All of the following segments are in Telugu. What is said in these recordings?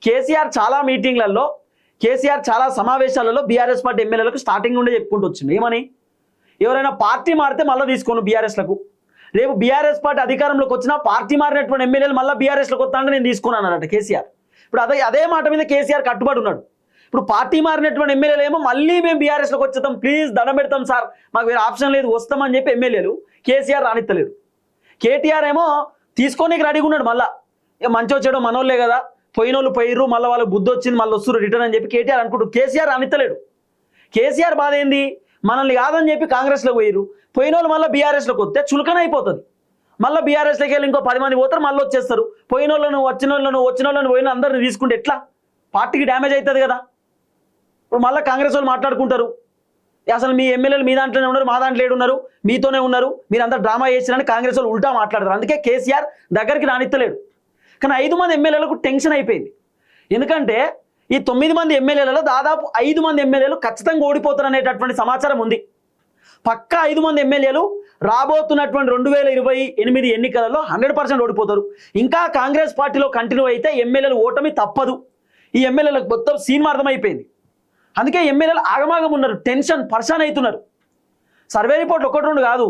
కేసీఆర్ చాలా మీటింగ్లలో, కేసీఆర్ చాలా సమావేశాలలో బీఆర్ఎస్ పార్టీ ఎమ్మెల్యేలకు స్టార్టింగ్ నుండే చెప్పుకుంటూ వచ్చింది ఏమని, ఎవరైనా పార్టీ మారితే మళ్ళీ తీసుకోను బీఆర్ఎస్లకు, రేపు బీఆర్ఎస్ పార్టీ అధికారంలోకి వచ్చినా పార్టీ మారినటువంటి ఎమ్మెల్యేలు మళ్ళీ బీఆర్ఎస్లోకి వస్తా అంటే నేను తీసుకున్నానట కేసీఆర్. ఇప్పుడు అదే మాట మీద కేసీఆర్ కట్టుబడి ఉన్నాడు. ఇప్పుడు పార్టీ మారినటువంటి ఎమ్మెల్యేలు ఏమో మళ్ళీ మేము బీఆర్ఎస్లోకి వచ్చేద్దాం, ప్లీజ్ దండం పెడతాం సార్, మాకు వేరే ఆప్షన్ లేదు, వస్తామని చెప్పి ఎమ్మెల్యేలు కేసీఆర్ రానిత్తలేడు. కేటీఆర్ ఏమో తీసుకోనికి రెడీగా ఉన్నాడు. మళ్ళీ మంచి వచ్చాడో మనోళ్ళే కదా, పోయినోళ్ళు పోయిర్రు, మళ్ళీ వాళ్ళకి బుద్ధి వచ్చింది, మళ్ళీ వస్తున్నారు రిటర్న్ అని చెప్పి కేటీఆర్ అనుకుంటాడు. కేసీఆర్ రానిత్తలేడు. కేసీఆర్ బాధ ఏంది, మనల్ని కాదని చెప్పి కాంగ్రెస్లో పోయిర్రు, పోయినోళ్ళు మళ్ళీ బీఆర్ఎస్లోకి వస్తే చులకన అయిపోతుంది. మళ్ళీ బీఆర్ఎస్లోకి వెళ్ళి ఇంకో 10 మంది పోతారు, మళ్ళీ వచ్చేస్తారు. పోయినోళ్ళను వచ్చిన వాళ్ళని పోయిన అందరిని తీసుకుంటే ఎట్లా, పార్టీకి డ్యామేజ్ అవుతుంది కదా. ఇప్పుడు మళ్ళీ కాంగ్రెస్ వాళ్ళు మాట్లాడుకుంటారు, అసలు మీ ఎమ్మెల్యేలు మీ దాంట్లోనే ఉన్నారు, మా దాంట్లో ఉన్నారు, మీతోనే ఉన్నారు, మీరంతా డ్రామా చేసిరని కాంగ్రెస్ వాళ్ళు ఉల్టా మాట్లాడతారు. అందుకే కేసీఆర్ దగ్గరికి రానిత్తలేడు. కానీ 5 మంది ఎమ్మెల్యేలకు టెన్షన్ అయిపోయింది. ఎందుకంటే ఈ 9 మంది ఎమ్మెల్యేలలో దాదాపు 5 మంది ఎమ్మెల్యేలు ఖచ్చితంగా ఓడిపోతారు అనేటటువంటి సమాచారం ఉంది. పక్కా 5 మంది ఎమ్మెల్యేలు రాబోతున్నటువంటి 2028 ఎన్నికలలో 100% ఓడిపోతారు. ఇంకా కాంగ్రెస్ పార్టీలో కంటిన్యూ అయితే ఎమ్మెల్యేలు ఓటమి తప్పదు. ఈ ఎమ్మెల్యేలకు మొత్తం సీన్ అర్థమైపోయింది. అందుకే ఎమ్మెల్యేలు ఆగమాగం ఉన్నారు, టెన్షన్ పర్షాన్ అవుతున్నారు. సర్వే రిపోర్ట్లు 1-2 కాదు,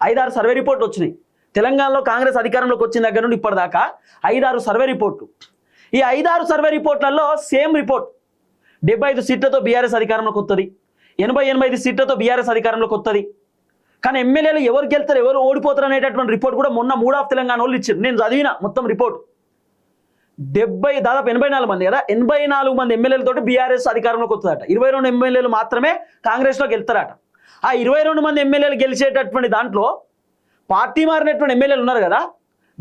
5-6 సర్వే రిపోర్ట్లు వచ్చినాయి. తెలంగాణలో కాంగ్రెస్ అధికారంలోకి వచ్చిన దగ్గర నుండి ఇప్పటిదాకా 5-6 సర్వే రిపోర్ట్లు. ఈ 5-6 సర్వే రిపోర్ట్లలో సేమ్ రిపోర్ట్, 75 సీట్లతో బీఆర్ఎస్ అధికారంలోకి వస్తుంది, 88 సీట్లతో బీఆర్ఎస్ అధికారంలోకి వస్తుంది. కానీ ఎమ్మెల్యేలు ఎవరు గెలుతారు, ఎవరు ఓడిపోతారు అనేటటువంటి రిపోర్ట్ కూడా మొన్న 3 ఆఫ్ తెలంగాణ వాళ్ళు ఇచ్చారు. నేను చదివిన మొత్తం రిపోర్ట్. దాదాపు 84 మంది కదా, 84 మంది ఎమ్మెల్యేలతోటి బీఆర్ఎస్ అధికారంలోకి వస్తుందట. 22 ఎమ్మెల్యేలు మాత్రమే కాంగ్రెస్లోకి వెళ్తారట. ఆ 22 మంది ఎమ్మెల్యేలు గెలిచేటటువంటి దాంట్లో పార్టీ మారినటువంటి ఎమ్మెల్యేలు ఉన్నారు కదా,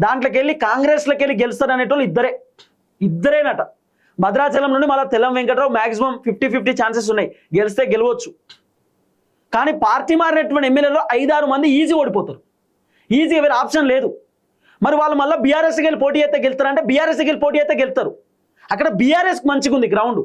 దాంట్లోకి వెళ్ళి కాంగ్రెస్లోకి వెళ్ళి గెలుస్తారు అనేటోళ్ళు ఇద్దరేనట. భద్రాచలం నుండి మళ్ళీ తెల్లం వెంకట్రావు మ్యాక్సిమం 50-50 ఛాన్సెస్ ఉన్నాయి, గెలిస్తే గెలవచ్చు. కానీ పార్టీ మారినటువంటి ఎమ్మెల్యేలో 5-6 మంది ఈజీ ఓడిపోతారు, ఈజీ వేరే ఆప్షన్ లేదు. మరి వాళ్ళు మళ్ళీ బీఆర్ఎస్కి వెళ్ళి పోటీ అయితే గెలుతారంటే బీఆర్ఎస్కి వెళ్ళి పోటీ అయితే గెలుతారు. అక్కడ బీఆర్ఎస్కి మంచిగా ఉంది గ్రౌండ్.